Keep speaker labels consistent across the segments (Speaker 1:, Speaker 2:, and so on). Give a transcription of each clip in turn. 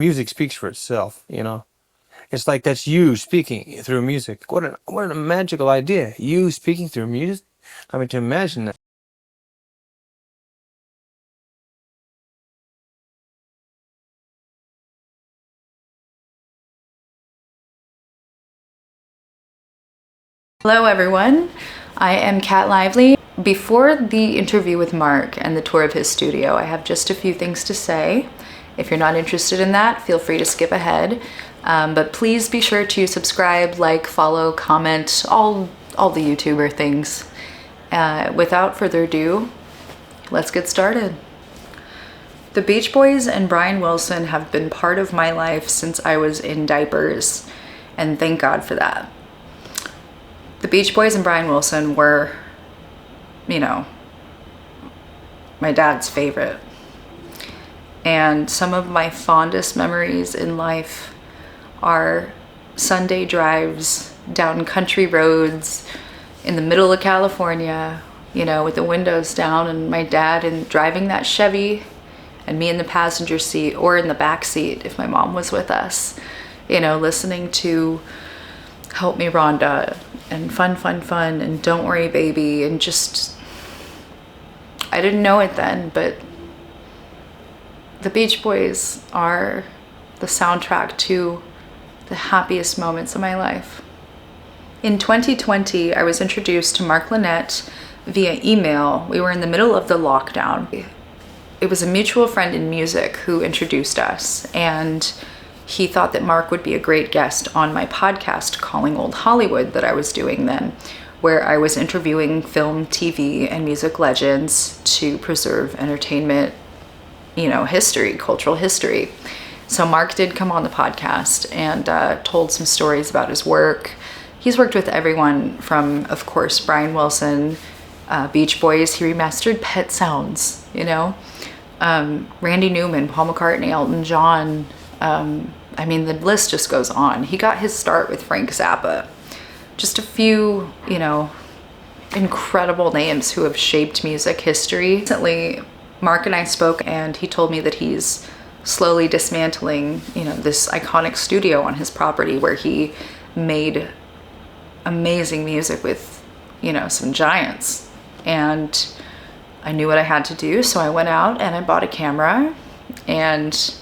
Speaker 1: Music speaks for itself, you know. It's like that's you speaking through music. What a magical idea. You speaking through music. I mean, to imagine that.
Speaker 2: Hello everyone, I am Kat Lively. Before the interview with Mark and the tour of his studio, I have just a few things to say. If you're not interested in that, feel free to skip ahead. But please be sure to subscribe, like, follow, comment, all the YouTuber things. Without further ado, let's get started. The Beach Boys and Brian Wilson have been part of my life since I was in diapers, and thank God for that. The Beach Boys and Brian Wilson were, you know, my dad's favorite. And some of my fondest memories in life are Sunday drives down country roads in the middle of California, you know, with the windows down, and my dad and driving that Chevy and me in the passenger seat or in the back seat if my mom was with us, you know, listening to Help Me Rhonda and Fun Fun Fun and Don't Worry Baby, and just, I didn't know it then, but the Beach Boys are the soundtrack to the happiest moments of my life. In 2020, I was introduced to Mark Linett via email. We were in the middle of the lockdown. It was a mutual friend in music who introduced us, and he thought that Mark would be a great guest on my podcast, Calling Old Hollywood, that I was doing then, where I was interviewing film, TV, and music legends to preserve entertainment, you know, history, cultural history. So Mark did come on the podcast and told some stories about his work. He's worked with everyone from, of course, Brian Wilson, Beach Boys. He remastered Pet Sounds, you know, Randy Newman, Paul McCartney, Elton John. I mean, the list just goes on. He got his start with Frank Zappa. Just a few, you know, incredible names who have shaped music history. Recently, Mark and I spoke, and he told me that he's slowly dismantling, you know, this iconic studio on his property where he made amazing music with, you know, some giants. And I knew what I had to do, so I went out and I bought a camera, and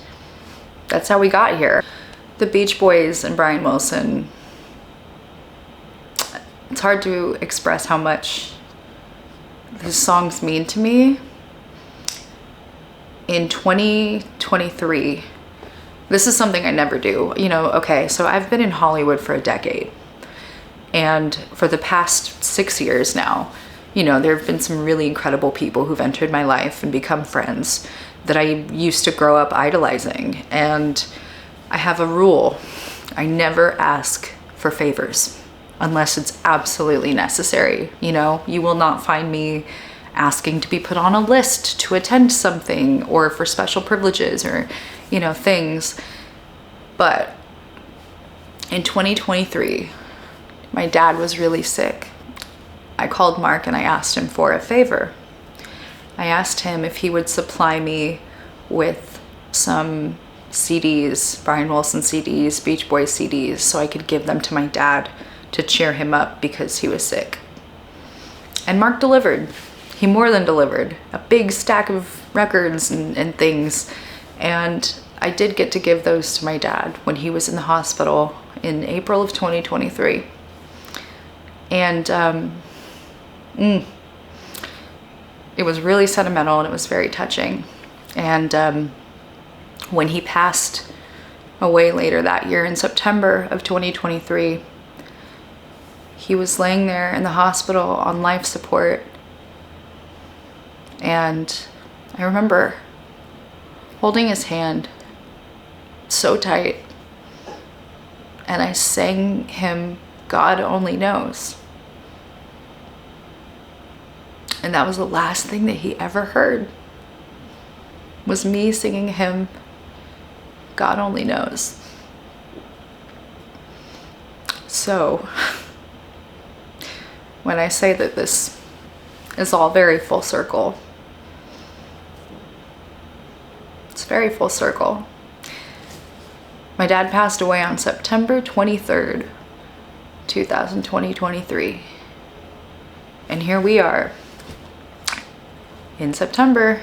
Speaker 2: that's how we got here. The Beach Boys and Brian Wilson, it's hard to express how much his songs mean to me. In 2023, this is something I never do. You know, okay, so I've been in Hollywood for a decade, and for the past 6 years now, you know, there have been some really incredible people who've entered my life and become friends that I used to grow up idolizing. And I have a rule: I never ask for favors unless it's absolutely necessary. You know, you will not find me asking to be put on a list to attend something or for special privileges or, you know, things. But in 2023, my dad was really sick. I called Mark and I asked him for a favor. I asked him if he would supply me with some CDs, Brian Wilson CDs, Beach Boys CDs, so I could give them to my dad to cheer him up because he was sick. And Mark delivered. He more than delivered. A big stack of records and things. And I did get to give those to my dad when he was in the hospital in April of 2023. And it was really sentimental and it was very touching. And when he passed away later that year in September of 2023, he was laying there in the hospital on life support. And I remember holding his hand so tight, and I sang him God Only Knows. And that was the last thing that he ever heard, was me singing him God Only Knows. So when I say that this is all very full circle, it's very full circle. My dad passed away on September 23rd, 2023. And here we are in September.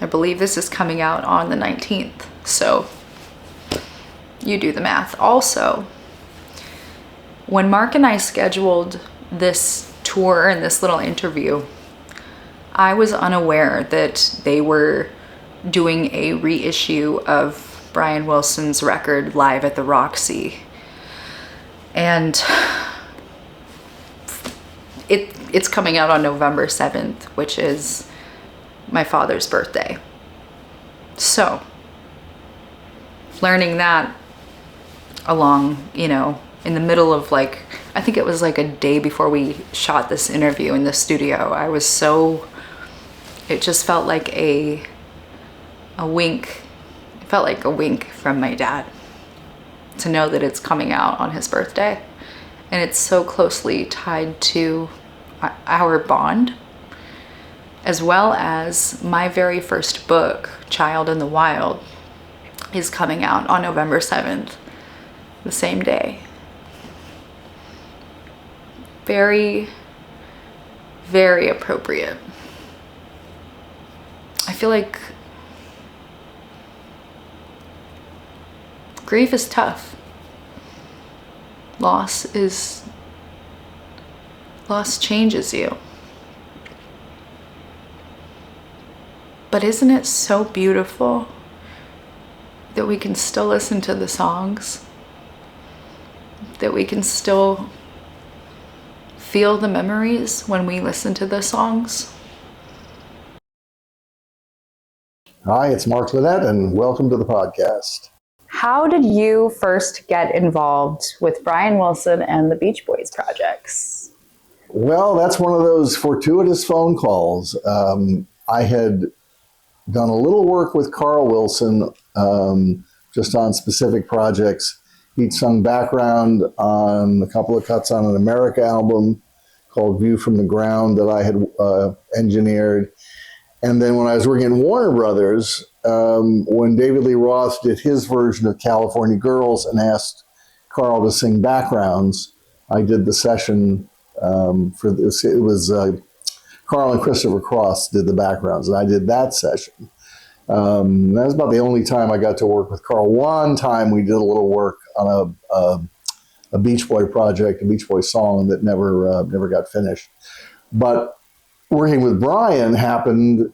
Speaker 2: I believe this is coming out on the 19th. So you do the math. Also, when Mark and I scheduled this tour and this little interview, I was unaware that they were doing a reissue of Brian Wilson's record live at the ROXY. And it's coming out on November 7th, which is my father's birthday. So, learning that along, you know, in the middle of like, I think it was like a day before we shot this interview in the studio, I was so, it just felt like a wink. It felt like a wink from my dad to know that it's coming out on his birthday. And it's so closely tied to our bond, as well as my very first book, Child in the Wild, is coming out on November 7th, the same day. Very, very appropriate. I feel like grief is tough. Loss changes you. But isn't it so beautiful that we can still listen to the songs? That we can still feel the memories when we listen to the songs?
Speaker 3: Hi, it's Mark Linett, and welcome to the podcast.
Speaker 4: How did you first get involved with Brian Wilson and the Beach Boys projects?
Speaker 3: Well, that's one of those fortuitous phone calls. I had done a little work with Carl Wilson, just on specific projects. He'd sung background on a couple of cuts on an America album called View from the Ground that I had engineered. And then when I was working at Warner Brothers, when David Lee Roth did his version of California Girls and asked Carl to sing backgrounds, I did the session for this. It was Carl and Christopher Cross did the backgrounds, and I did that session. That was about the only time I got to work with Carl. One time we did a little work on a Beach Boy project, a Beach Boy song that never got finished. But working with Brian happened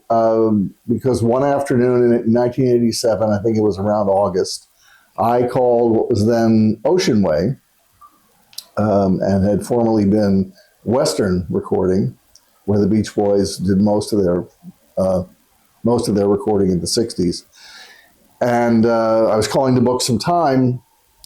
Speaker 3: because one afternoon in 1987, I think it was around August, I called what was then Ocean Way, and had formerly been Western Recording, where the Beach Boys did most of their recording in the 60s. And I was calling to book some time,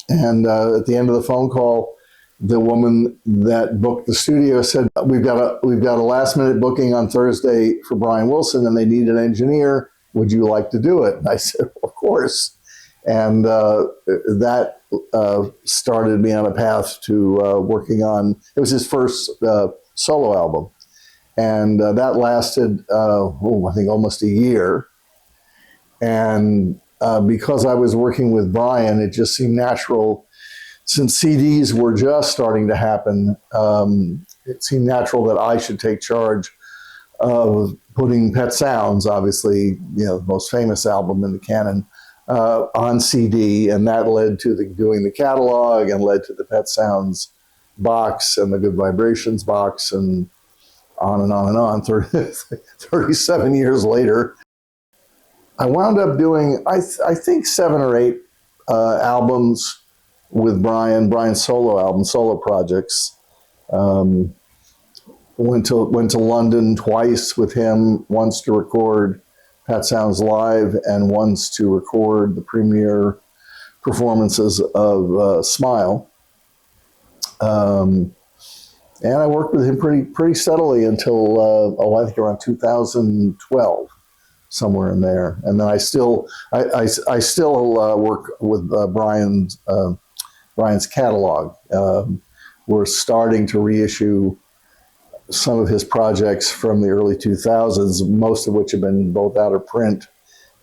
Speaker 3: and at the end of the phone call, the woman that booked the studio said, we've got a last minute booking on Thursday for Brian Wilson, and they need an engineer. Would you like to do it? And I said, of course. And that started me on a path to working on, it was his first solo album. And that lasted, I think almost a year. And because I was working with Brian, it just seemed natural. Since CDs were just starting to happen, it seemed natural that I should take charge of putting Pet Sounds, obviously, the most famous album in the canon, on CD, and that led to doing the catalog and led to the Pet Sounds box and the Good Vibrations box, and on and on and on. 37 years later, I wound up doing, I think 7 or 8 albums with Brian's solo projects. Went to London twice with him, once to record Pet Sounds Live and once to record the premiere performances of Smile. And I worked with him pretty steadily until, I think around 2012. Somewhere in there, and then I still work with Brian's catalog. We're starting to reissue some of his projects from the early 2000s, most of which have been both out of print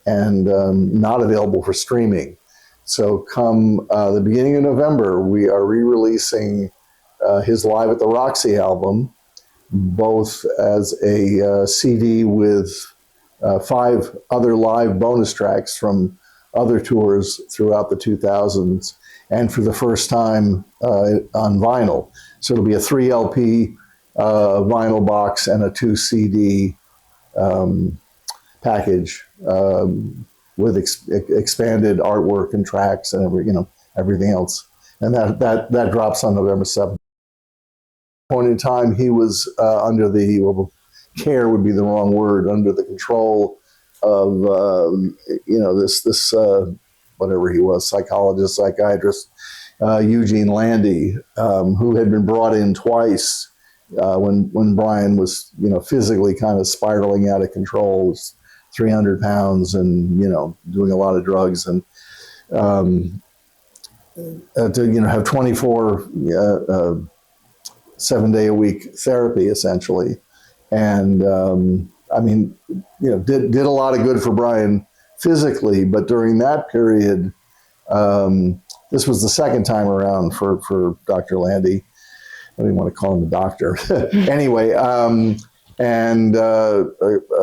Speaker 3: and not available for streaming. So come the beginning of November, we are re-releasing his Live at the ROXY album, both as a CD with 5 other live bonus tracks from other tours throughout the 2000s, and for the first time on vinyl. So it'll be a 3 LP vinyl box and a 2 CD package with expanded artwork and tracks and everything else. And that drops on November 7th. Point in time, he was under the, well, care would be the wrong word, under the control of this whatever he was, psychologist, psychiatrist, Eugene Landy, who had been brought in twice when Brian was physically kind of spiraling out of control, was 300 pounds and doing a lot of drugs, and to have 24 7-day-a-week therapy essentially, and did a lot of good for Brian physically, but during that period, this was the second time around for Dr. Landy. I don't even want to call him the doctor. Anyway,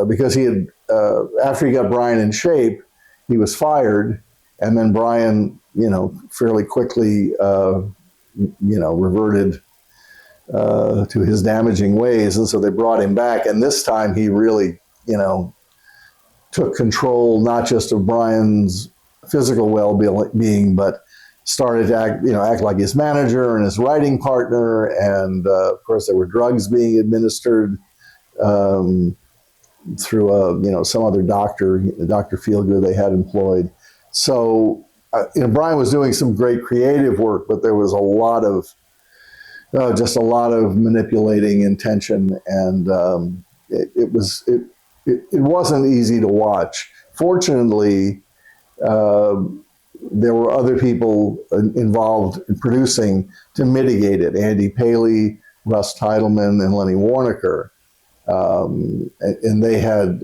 Speaker 3: because he had, after he got Brian in shape, he was fired, and then Brian, fairly quickly, reverted to his damaging ways, and so they brought him back. And this time, he really, took control not just of Brian's physical well-being, but started to act like his manager and his writing partner. And of course, there were drugs being administered through some other doctor, Dr. Feelgood they had employed. So Brian was doing some great creative work, but there was a lot of just a lot of manipulating and tension, and it wasn't easy to watch. Fortunately, there were other people involved in producing to mitigate it. Andy Paley, Russ Teidelman, and Lenny Warnaker. And they had,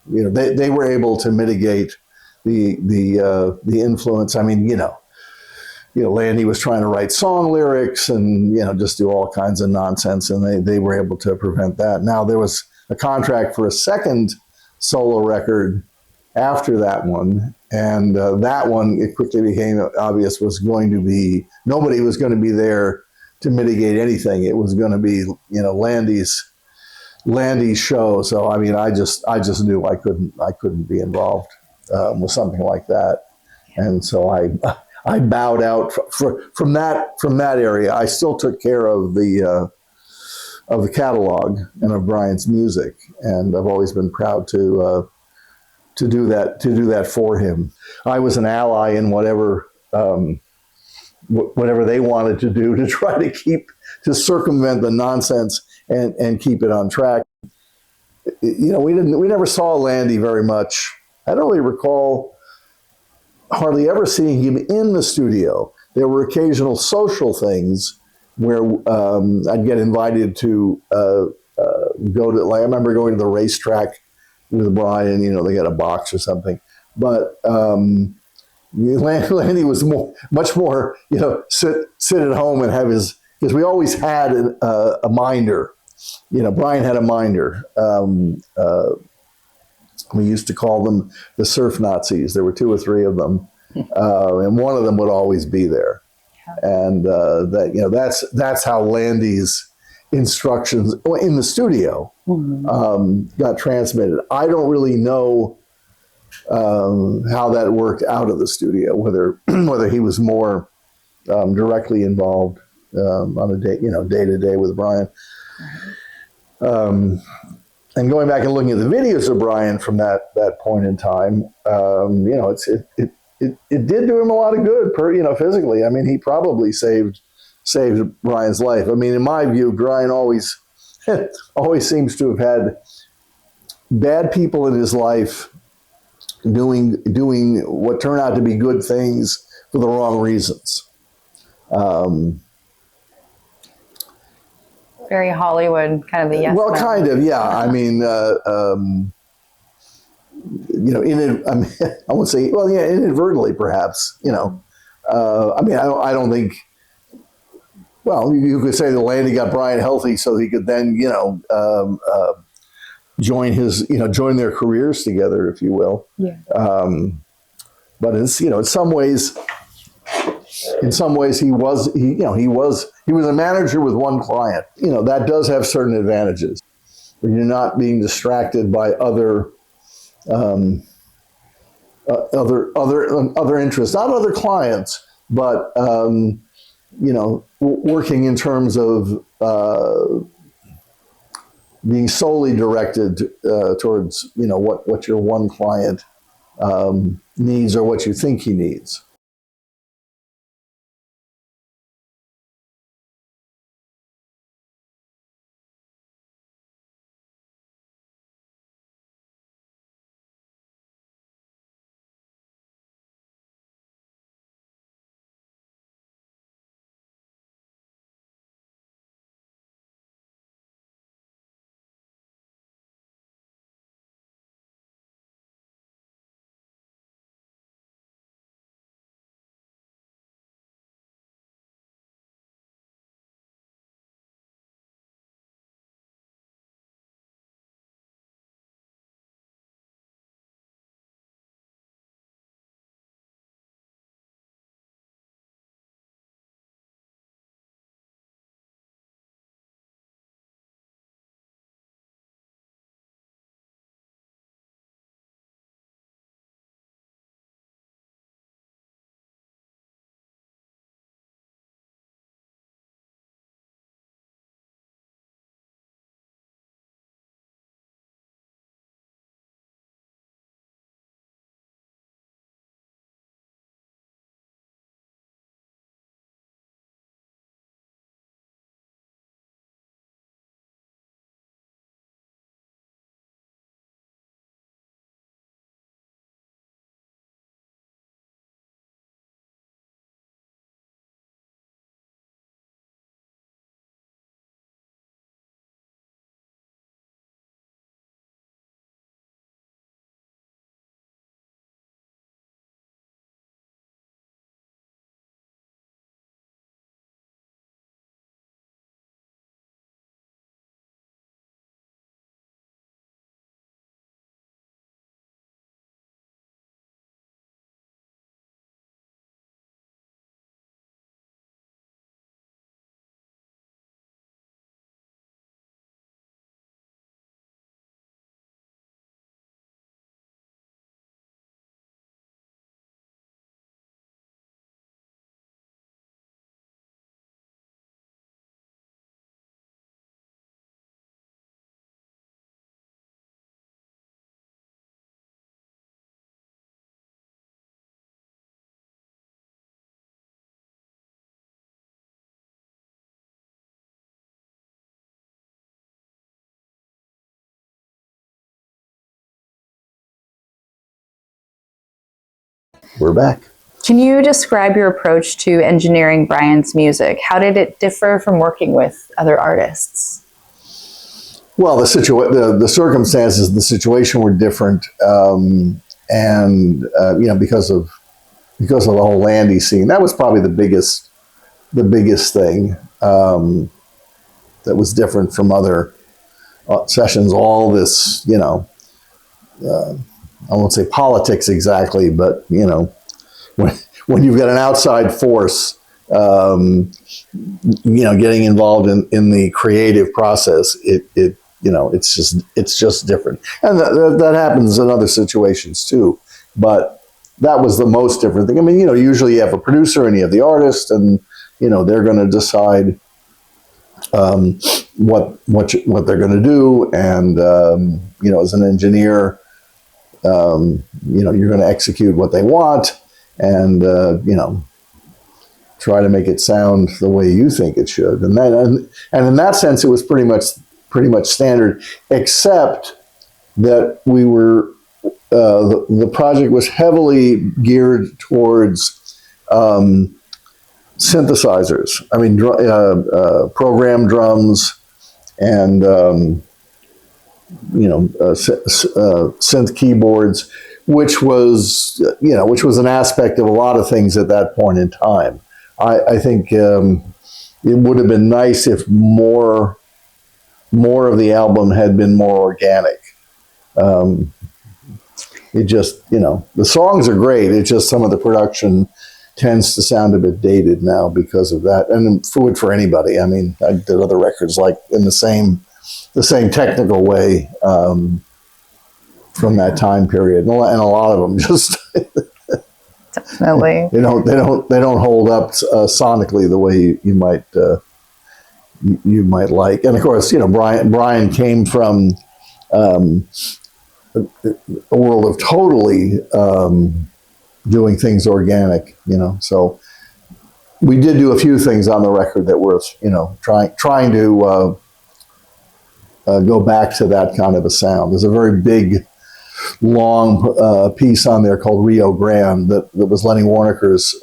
Speaker 3: they were able to mitigate the influence. I mean, Landy was trying to write song lyrics and, just do all kinds of nonsense, and they were able to prevent that. Now, there was a contract for a second solo record after that one, and that one, it quickly became obvious, was going to be, nobody was going to be there to mitigate anything. It was going to be, Landy's show. So, I mean, I just knew I couldn't be involved with something like that. And so I bowed out from that area. I still took care of the catalog and of Brian's music, and I've always been proud to do that for him. I was an ally in whatever they wanted to do to try to circumvent the nonsense and keep it on track. We never saw Landy very much. I don't really recall hardly ever seeing him in the studio. There were occasional social things where I'd get invited to go to, I remember going to the racetrack with Brian, they got a box or something. But Landy was much more, sit at home and have because we always had a minder. Brian had a minder. We used to call them the surf Nazis. There were 2 or 3 of them, and one of them would always be there. And that's how Landy's instructions in the studio got transmitted. I don't really know how that worked out of the studio, whether he was more directly involved on a day to day with Brian. And going back and looking at the videos of Brian from that point in time, it did do him a lot of good, physically. I mean, he probably saved Brian's life. I mean, in my view, Brian always seems to have had bad people in his life doing what turned out to be good things for the wrong reasons.
Speaker 4: Very Hollywood, kind of the yes.
Speaker 3: Well, kind of, yeah. I mean, I mean, I won't say, well, yeah, inadvertently, perhaps, I mean, I don't think, well, you could say the Landy got Brian healthy so he could then, join their careers together, if you will.
Speaker 4: Yeah.
Speaker 3: But it's, in some ways he was a manager with one client. That does have certain advantages. When you're not being distracted by other interests, not other clients, but working in terms of being solely directed towards what your one client needs or what you think he needs. We're back.
Speaker 4: Can you describe your approach to engineering Brian's music? How did it differ from working with other artists?
Speaker 3: Well, the circumstances, the situation were different, because of the whole Landy scene. That was probably the biggest thing that was different from other sessions. All this, I won't say politics exactly, but when you've got an outside force, getting involved in the creative process, it's just different, and that happens in other situations too. But that was the most different thing. I mean, usually you have a producer and you have the artist, and they're going to decide what they're going to do, and as an engineer, you're going to execute what they want, and try to make it sound the way you think it should. And in that sense, it was pretty much standard, except that we were the project was heavily geared towards synthesizers. I mean, program drums and synth keyboards, which was an aspect of a lot of things at that point in time. I think it would have been nice if more of the album had been more organic. It just, the songs are great. It's just some of the production tends to sound a bit dated now because of that. And food for anybody. I mean, I did other records like in the same technical way from that time period, and a lot of them just
Speaker 4: Definitely.
Speaker 3: they don't hold up sonically the way you might like. And of course, Brian came from a world of totally doing things organic, so we did do a few things on the record that were, trying to go back to that kind of a sound. There's a very big, long piece on there called Rio Grande that was Lenny Waronker's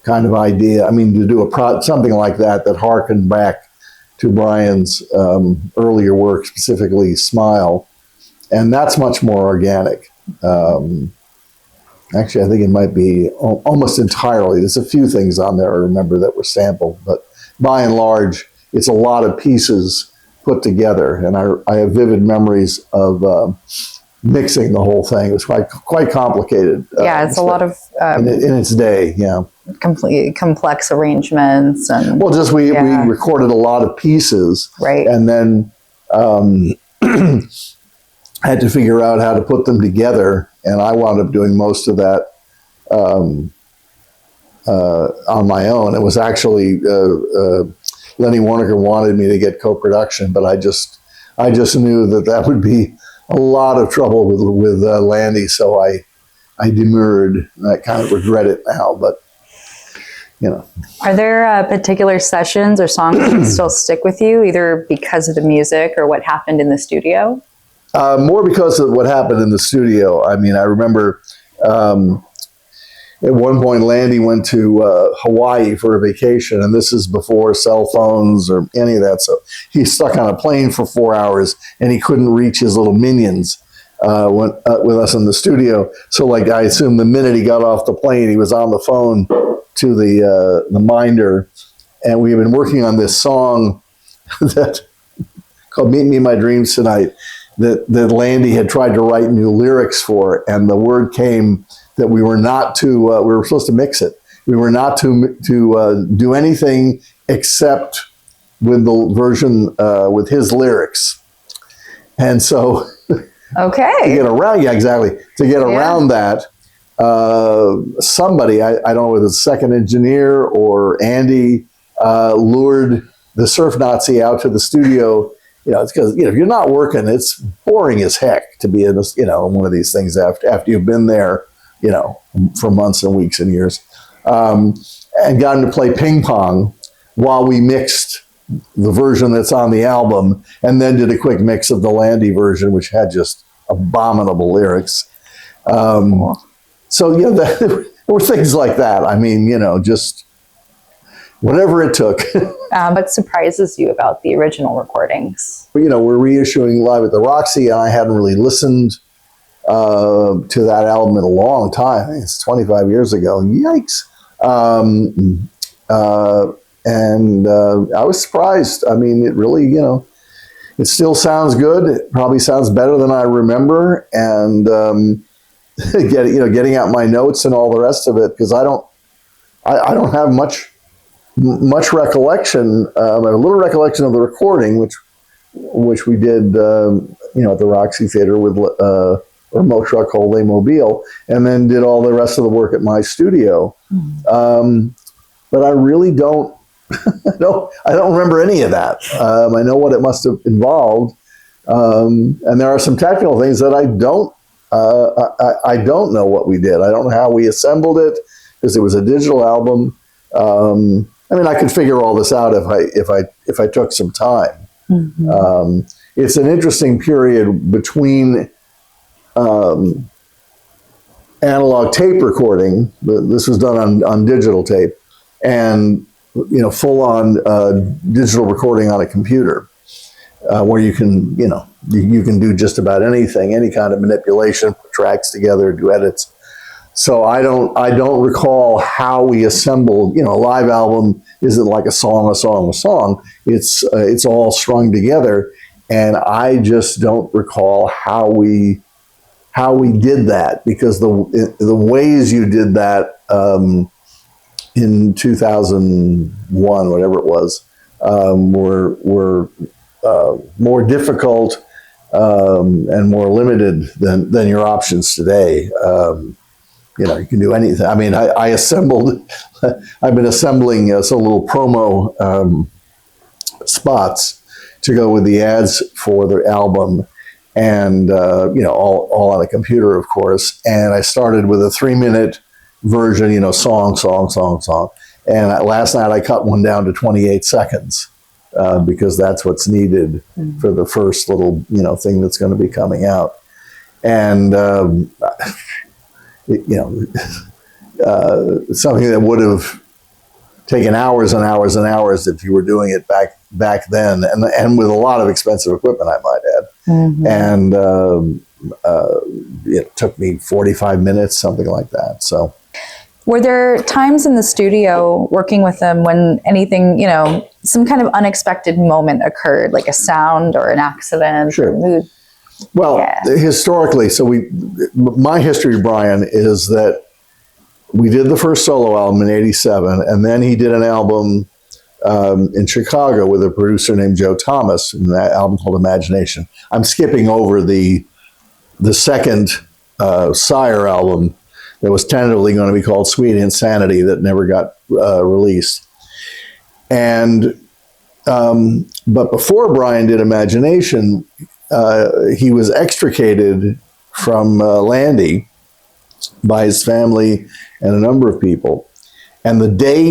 Speaker 3: kind of idea. I mean, to do something like that harkened back to Brian's earlier work, specifically Smile, and that's much more organic. Actually, I think it might be almost entirely. There's a few things on there I remember that were sampled, but by and large, it's a lot of pieces put together. And I have vivid memories of mixing the whole thing. It was quite complicated.
Speaker 4: Yeah, it's a lot of
Speaker 3: in its day. Yeah,
Speaker 4: completely complex arrangements and.
Speaker 3: Well, just we recorded a lot of pieces,
Speaker 4: right,
Speaker 3: and then had to figure out how to put them together. And I wound up doing most of that on my own. It was actually Lenny Waronker wanted me to get co-production, but I just knew that would be a lot of trouble with Landy, so I demurred. And I kind of regret it now, but
Speaker 4: Are there particular sessions or songs that still stick with you, either because of the music or what happened in the studio?
Speaker 3: More because of what happened in the studio. I mean, I remember at one point Landy went to Hawaii for a vacation, and this is before cell phones or any of that. So he's stuck on a plane for 4 hours, and he couldn't reach his little minions with us in the studio. So, I assume the minute he got off the plane, he was on the phone to the minder, and we had been working on this song called "Meet Me in My Dreams Tonight." That Landy had tried to write new lyrics for, and the word came that we were not to. We were supposed to mix it. We were not to do anything except with the version with his lyrics. And so,
Speaker 4: okay,
Speaker 3: to get around, around that, somebody I don't know whether it's the second engineer or Andy lured the Surf Nazi out to the studio. It's because, if you're not working, it's boring as heck to be in this, one of these things after you've been there, for months and weeks and years, and got him to play ping pong while we mixed the version that's on the album, and then did a quick mix of the Landy version, which had just abominable lyrics. So, there were things like that. I mean, just whatever it took.
Speaker 4: What surprises you about the original recordings?
Speaker 3: We're reissuing Live at the ROXY, and I hadn't really listened to that album in a long time. I think it's 25 years ago. Yikes. And I was surprised. I mean, it really, it still sounds good. It probably sounds better than I remember. And getting out my notes and all the rest of it, because I don't have much recollection. I have a little recollection of the recording, which we did, at the ROXY Theater with Remote Truck Holiday Mobile, and then did all the rest of the work at my studio. But I really don't. I don't remember any of that. I know what it must have involved, and there are some technical things that I don't. I don't know what we did. I don't know how we assembled it, because it was a digital album. I mean, I could figure all this out if I took some time. Mm-hmm. It's an interesting period between analog tape recording. This was done on digital tape, and full on digital recording on a computer. where you can, you can do just about anything, any kind of manipulation, put tracks together, do edits. So I don't recall how we assembled, a live album isn't like a song. It's all strung together. And I just don't recall how we did that, because the ways you did that in 2001, whatever it was, were more difficult and more limited than your options today. You can do anything. I mean, I assembled, I've been assembling some little promo spots to go with the ads for the album, and, all on a computer, of course. And I started with a 3-minute version, song. And last night I cut one down to 28 seconds because that's what's needed for the first little, thing that's going to be coming out. And, something that would have taken hours and hours and hours if you were doing it back then, and with a lot of expensive equipment, I might add. And it took me 45 minutes, something like that. So,
Speaker 4: were there times in the studio working with them when anything, some kind of unexpected moment occurred, like a sound or an accident?
Speaker 3: Sure.
Speaker 4: Or mood?
Speaker 3: Well, historically, my history, Brian, is that we did the first solo album in '87, and then he did an album in Chicago with a producer named Joe Thomas, and that album called Imagination. I'm skipping over the second Sire album that was tentatively going to be called Sweet Insanity that never got released. And but before Brian did Imagination, he was extricated from Landy by his family and a number of people. And the day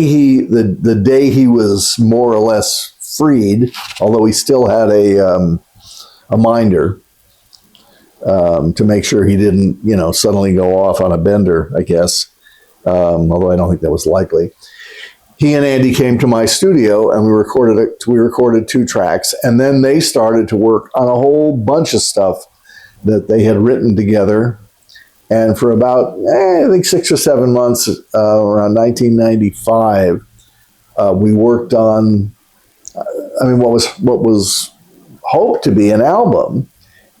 Speaker 3: he was more or less freed, although he still had a minder to make sure he didn't, suddenly go off on a bender, I guess, although I don't think that was likely. He and Andy came to my studio and we recorded 2 tracks, and then they started to work on a whole bunch of stuff that they had written together. And for about, I think 6 or 7 months, around 1995, we worked on, what was hoped to be an album.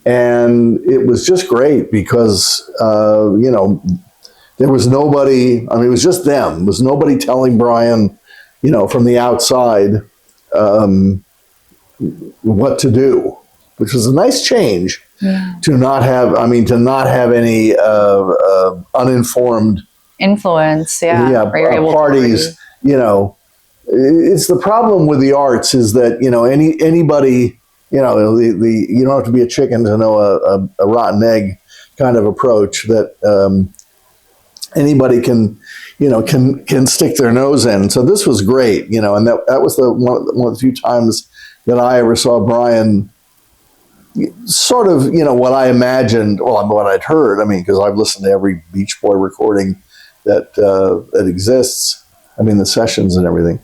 Speaker 3: And it was just great because, there was nobody, it was just them. There was nobody telling Brian, from the outside what to do, which was a nice change. Yeah. To not have any uninformed
Speaker 4: influence,
Speaker 3: parties. It's the problem with the arts is that anybody, you don't have to be a chicken to know a rotten egg kind of approach that anybody can stick their nose in. So this was great, and that was one of the few times that I ever saw Brian sort of, what I imagined, what I'd heard, because I've listened to every Beach Boy recording that exists, the sessions and everything.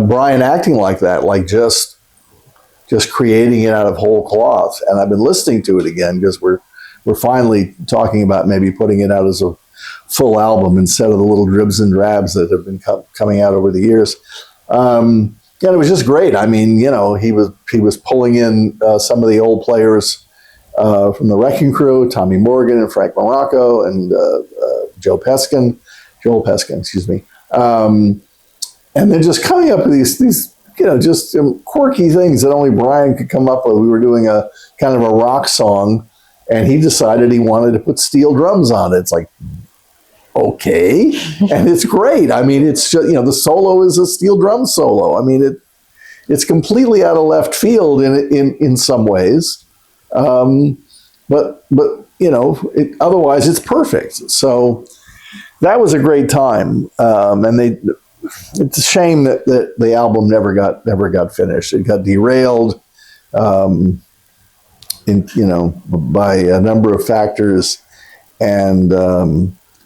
Speaker 3: Brian acting like that, like just creating it out of whole cloth. And I've been listening to it again because we're finally talking about maybe putting it out as a full album instead of the little dribs and drabs that have been coming out over the years. And it was just great. He was pulling in some of the old players from the Wrecking Crew, Tommy Morgan and Frank Morocco and Joel Peskin, excuse me. And then just coming up with these just quirky things that only Brian could come up with. We were doing a kind of a rock song, and he decided he wanted to put steel drums on it. It's like, okay. And it's great. It's just, the solo is a steel drum solo. It's completely out of left field in some ways. But otherwise it's perfect. So that was a great time. And it's a shame that the album never got finished. It got derailed, by a number of factors. And,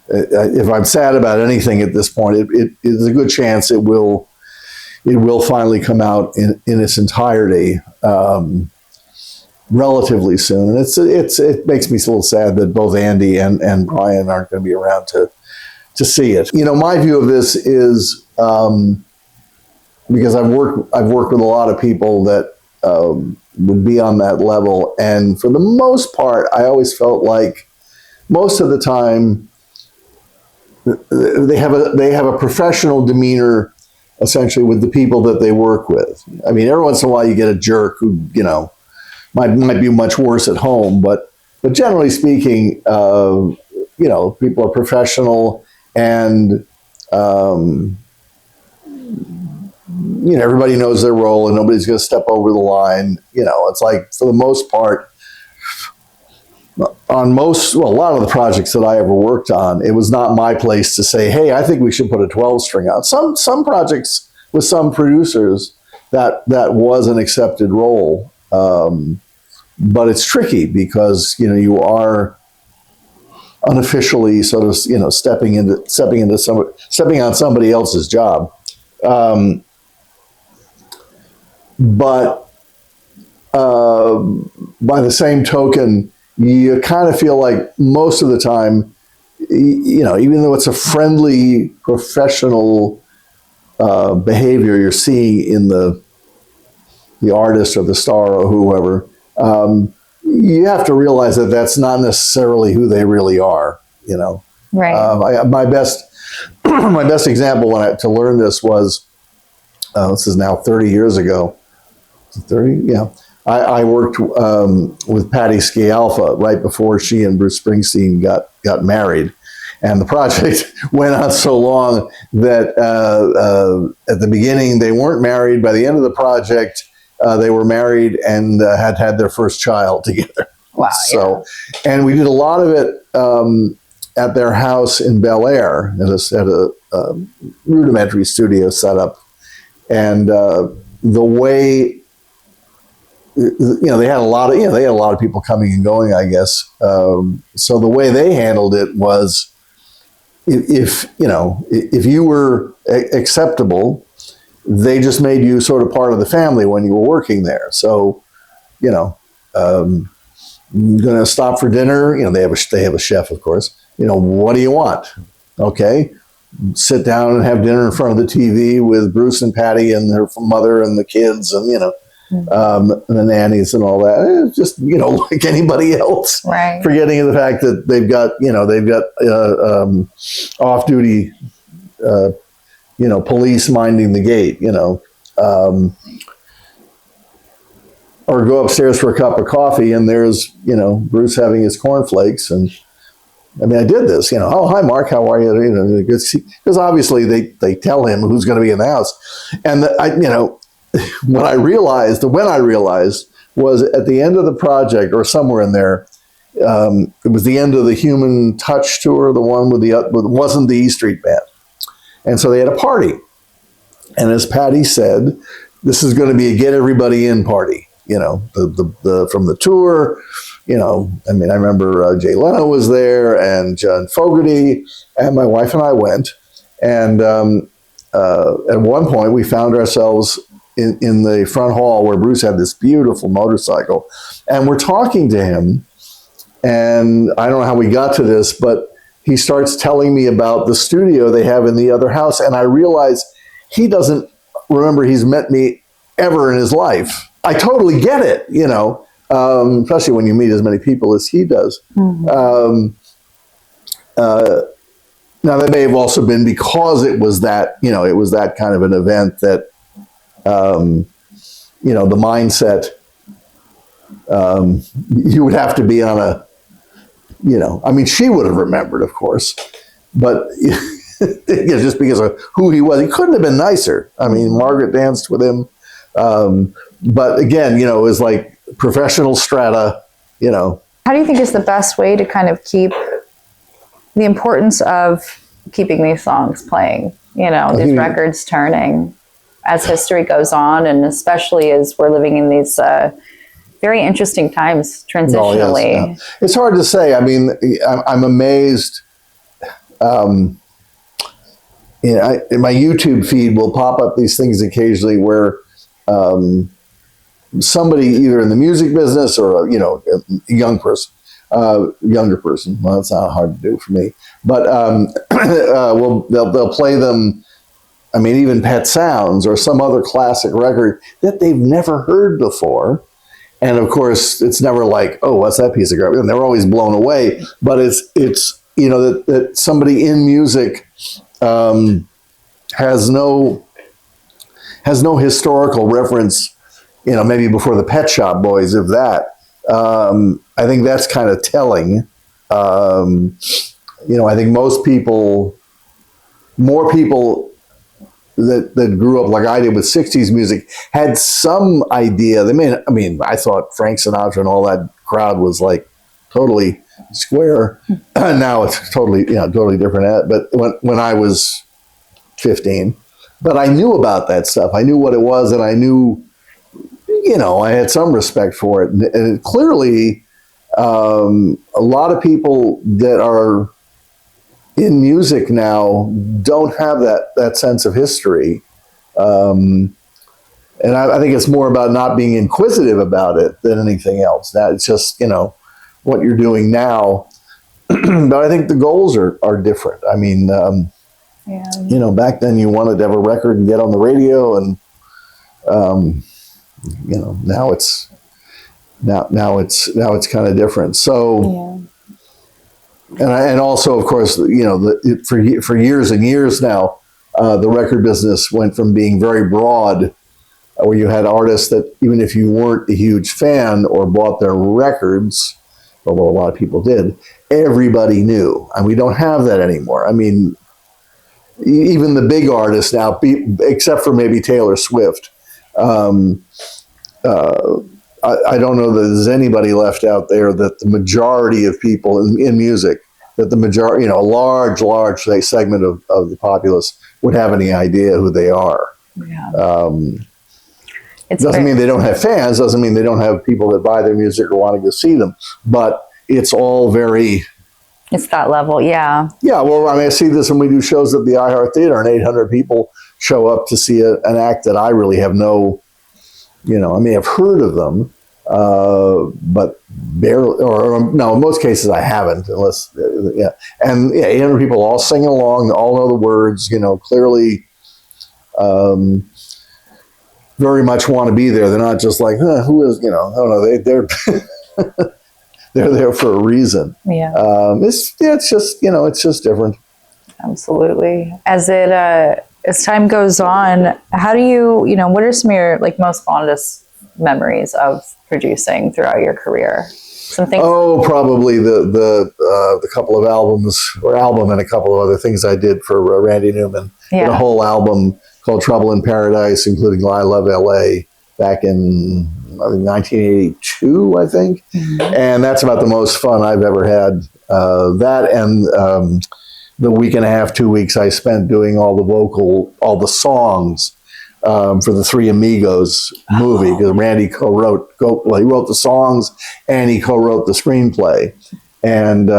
Speaker 3: if I'm sad about anything at this point, it is a good chance it will finally come out in its entirety. relatively soon. And it makes me a little sad that both Andy and Brian aren't going to be around to see it. You know, my view of this is because I've worked with a lot of people that would be on that level, and for the most part, I always felt like most of the time they have a professional demeanor, essentially, with the people that they work with. I mean, every once in a while you get a jerk who, you know, might be much worse at home, but generally speaking, you know, people are professional, and you know, everybody knows their role, and nobody's going to step over the line. You know, it's like, for the most part, a lot of the projects that I ever worked on, it was not my place to say, hey, I think we should put a 12 string out. Some projects with some producers, that was an accepted role. But it's tricky because, you know, you are unofficially sort of, you know, stepping on somebody else's job. But by the same token, you kind of feel like most of the time, you know, even though it's a friendly, professional behavior you're seeing in the artist or the star or whoever, you have to realize that that's not necessarily who they really are. You know,
Speaker 4: Right.
Speaker 3: my best example to learn this was this is now 30 years ago. 30, yeah. I worked with Patti Scialfa right before she and Bruce Springsteen got married, and the project went on so long that at the beginning they weren't married. By the end of the project, they were married and had their first child together.
Speaker 4: Wow.
Speaker 3: So, and we did a lot of it at their house in Bel Air, at a rudimentary studio setup, and the way, you know, they had a lot of people coming and going, I guess. So the way they handled it was, if you were acceptable, they just made you sort of part of the family when you were working there. So, you know, you're going to stop for dinner. You know, they have a chef, of course. You know, what do you want? Okay, sit down and have dinner in front of the TV with Bruce and Patty and their mother and the kids, and, you know, the nannies and all that. It's just, you know, like anybody else,
Speaker 4: Right.
Speaker 3: forgetting the fact that they've got off-duty, you know, police minding the gate, you know, or go upstairs for a cup of coffee and there's, you know, Bruce having his cornflakes. And I mean, I did this, you know, oh, hi, Mark, how are you? You know, because obviously they tell him who's going to be in the house. And you know, when I realized was at the end of the project, or somewhere in there, it was the end of the Human Touch tour, the one with wasn't the E Street Band. And so they had a party. And as Patty said, this is going to be a get everybody in party, you know, the from the tour, you know. I mean, I remember Jay Leno was there, and John Fogerty, and my wife and I went. And at one point we found ourselves in the front hall where Bruce had this beautiful motorcycle, and we're talking to him, and I don't know how we got to this, but he starts telling me about the studio they have in the other house, and I realize he doesn't remember he's met me ever in his life. I totally get it, you know, especially when you meet as many people as he does. Mm-hmm. Now, that may have also been because it was that, you know, it was that kind of an event that, you know, the mindset, you would have to be on a, you know, I mean, she would have remembered, of course, but you know, just because of who he was, he couldn't have been nicer. I mean, Margaret danced with him. But again, you know, it was like professional strata, you know.
Speaker 4: How do you think is the best way to kind of keep the importance of keeping these songs playing, you know, these records turning as history goes on, and especially as we're living in these very interesting times transitionally?
Speaker 3: Oh, yes, yeah. It's hard to say. I mean, I'm amazed. You know, in my YouTube feed will pop up these things occasionally where, you somebody either in the music business or, you know, a young person, younger person. Well, it's not hard to do for me, but they'll play them. I mean, even Pet Sounds or some other classic record that they've never heard before. And of course, it's never like, oh, what's that piece of garbage? And they're always blown away. But it's you know, that somebody in music has no historical reference, you know, maybe before the Pet Shop Boys, if that. I think that's kind of telling. You know, I think more people that grew up like I did with 60s music had some idea. I thought Frank Sinatra and all that crowd was like totally square. Now it's totally different. But when I was 15, but I knew about that stuff. I knew what it was, and I knew, you know, I had some respect for it. And clearly, a lot of people that are in music now don't have that sense of history. And I think it's more about not being inquisitive about it than anything else. That it's just, you know, what you're doing now. But I think the goals are different. I mean, you know, back then you wanted to have a record and get on the radio, and you know, now it's kind of different. So, and also, of course, you know, for years and years now, the record business went from being very broad, where you had artists that even if you weren't a huge fan or bought their records, although a lot of people did, everybody knew, and we don't have that anymore. I mean, even the big artists now, except for maybe Taylor Swift, I don't know that there's anybody left out there that the majority of people in music, that the majority, you know, a large segment of the populace would have any idea who they are. Yeah. Doesn't mean they don't have fans, doesn't mean they don't have people that buy their music or want to go see them, but it's all very...
Speaker 4: It's that level, yeah. Yeah,
Speaker 3: well, I mean, I see this when we do shows at the iHeart Theater, and 800 people show up to see an act that I really have no... You know, I mean, I've heard of them, but barely, or no, in most cases I haven't, unless, yeah. And yeah, 800 people all singing along, all know the words, you know, clearly very much want to be there. They're not just like, who is, you know, I don't know, they're they're there for a reason. Yeah. It's just, you know, it's just different.
Speaker 4: Absolutely. As time goes on, how do you know, what are some of your like most fondest memories of producing throughout your career? Something.
Speaker 3: Oh, probably the couple of album and a couple of other things I did for Randy Newman. Yeah. A whole album called Trouble in Paradise, including I Love L.A. back in 1982, I think. Mm-hmm. And that's about the most fun I've ever had. That and the week and a half, 2 weeks I spent doing all the songs for the Three Amigos movie, because Randy he wrote the songs and he co-wrote the screenplay. And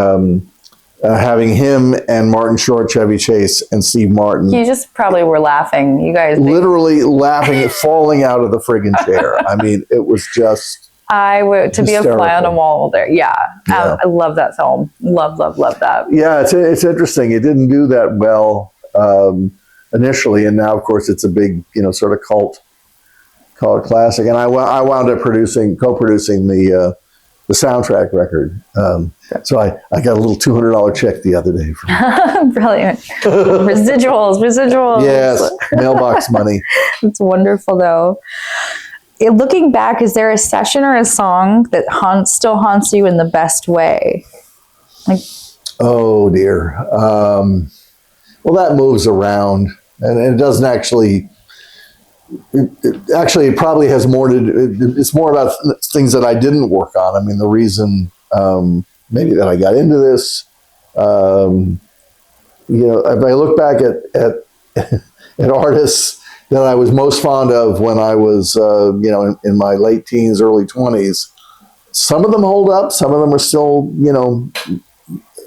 Speaker 3: having him and Martin Short, Chevy Chase, and Steve Martin.
Speaker 4: You just probably were laughing. You guys.
Speaker 3: Literally laughing, falling out of the friggin' chair. I mean, it was just...
Speaker 4: I would to hysterical. Be a fly on a wall there. Yeah. I love that film. Love that.
Speaker 3: Yeah, it's interesting. It didn't do that well initially, and now of course it's a big, you know, sort of cult classic. And I wound up co-producing the soundtrack record. So I got a little $200 check the other day from
Speaker 4: Brilliant. Residuals.
Speaker 3: Yes, mailbox money.
Speaker 4: It's wonderful though. Looking back, is there a session or a song that still haunts you in the best way? Like,
Speaker 3: oh dear. Well, that moves around, and it doesn't actually. It probably has more to. It's more about things that I didn't work on. I mean, the reason maybe that I got into this. You know, if I look back at artists that I was most fond of when I was, you know, in my late teens, early 20s. Some of them hold up. Some of them are still, you know,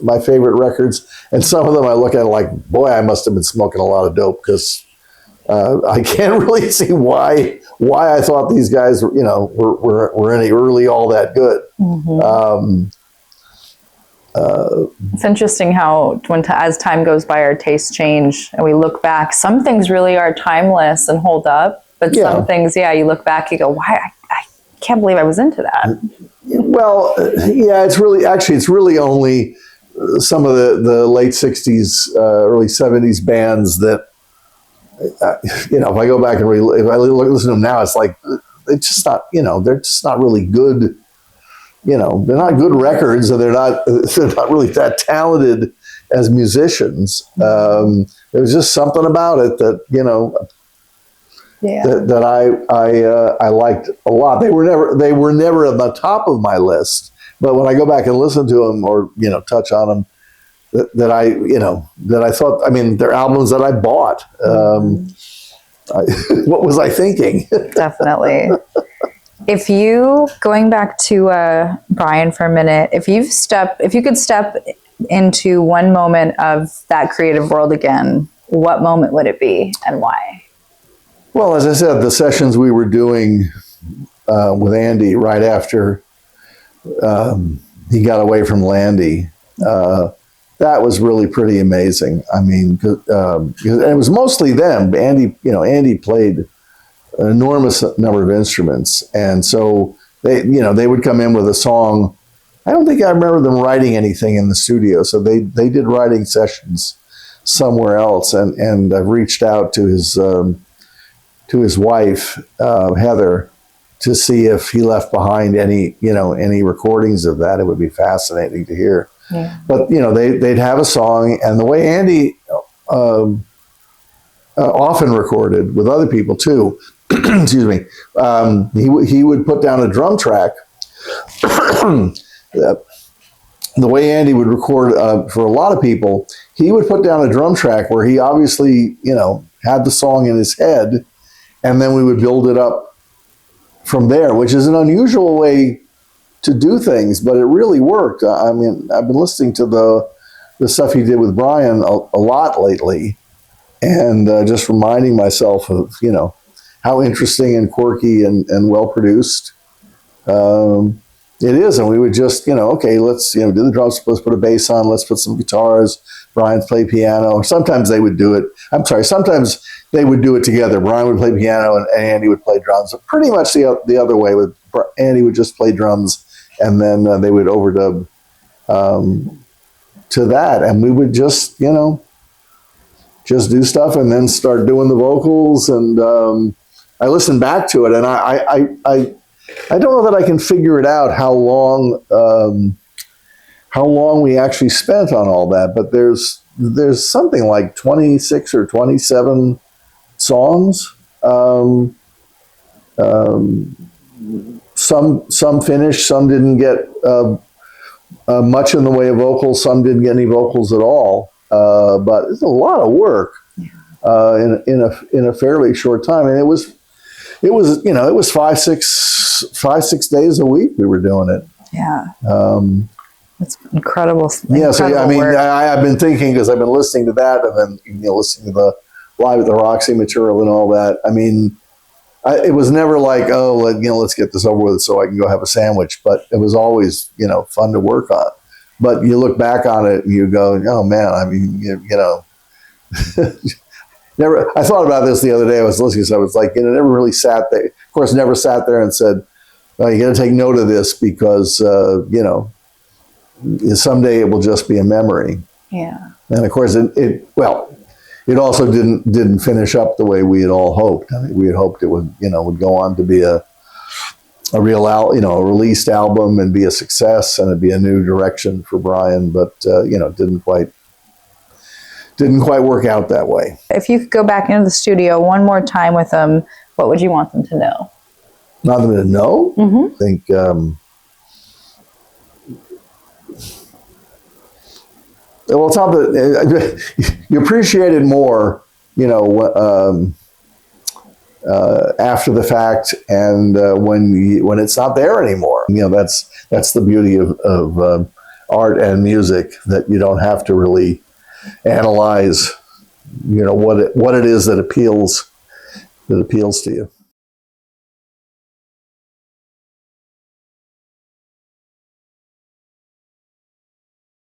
Speaker 3: my favorite records. And some of them I look at like, boy, I must have been smoking a lot of dope, because I can't really see why I thought these guys were any really all that good.
Speaker 4: It's interesting how as time goes by, our tastes change and we look back. Some things really are timeless and hold up, but some things, you look back, you go, why? I can't believe I was into that.
Speaker 3: Well, yeah, it's really only some of the late 60s, early 70s bands that, if I go back and if I listen to them now, it's like, it's just not, they're just not really good. They're not good records, and they're not really that talented as musicians. There's just something about it that that I liked a lot. They were never at the top of my list, but when I go back and listen to them or touch on them, that I thought, I mean, they're albums that I bought. What was I thinking?
Speaker 4: Definitely. If you, going back to Brian for a minute, if you could step into one moment of that creative world again, what moment would it be and why?
Speaker 3: Well, as I said, the sessions we were doing with Andy right after he got away from Landy, that was really pretty amazing. I mean, it was mostly them. Andy played an enormous number of instruments, and so they would come in with a song. I don't think I remember them writing anything in the studio, so they did writing sessions somewhere else. And I've reached out to his wife Heather to see if he left behind any recordings of that. It would be fascinating to hear. Yeah. But they'd have a song, and the way Andy often recorded with other people too. Excuse me. He would put down a drum track. The way Andy would record for a lot of people, he would put down a drum track where he obviously had the song in his head, and then we would build it up from there, which is an unusual way to do things, but it really worked. I mean, I've been listening to the stuff he did with Brian a lot lately, and just reminding myself of how interesting and quirky and well produced it is. And we would just okay, let's do the drums, let's put a bass on, let's put some guitars, Brian play piano. Sometimes they would do it. Sometimes they would do it together. Brian would play piano and Andy would play drums. But pretty much the other way, with Andy would just play drums, and then they would overdub to that, and we would just just do stuff and then start doing the vocals. And I listened back to it, and I don't know that I can figure it out how long we actually spent on all that, but there's something like 26 or 27 songs. Some finished, some didn't get much in the way of vocals, some didn't get any vocals at all. But it's a lot of work in a fairly short time, and it was 5-6 days a week we were doing it. Yeah.
Speaker 4: It's incredible.
Speaker 3: Yeah. So I mean, I've been thinking, because I've been listening to that, and then listening to the live at the ROXY material and all that. I mean, it was never like, oh, let's get this over with so I can go have a sandwich. But it was always fun to work on. But you look back on it and you go, oh man, I mean, never. I thought about this the other day. I was listening, so I was like, never really sat there. Of course, never sat there and said, oh, you got to take note of this because someday it will just be a memory. Yeah. And of course, it also didn't finish up the way we had all hoped. I mean, we had hoped it would go on to be a real a released album and be a success, and it'd be a new direction for Brian, but didn't quite work out that way.
Speaker 4: If you could go back into the studio one more time with them, what would you want them to know?
Speaker 3: Not them to know? Mm-hmm. I think well, it's not that you appreciate it more, after the fact, and when it's not there anymore. That's the beauty of art and music, that you don't have to really analyze what it is that appeals that appeals to you?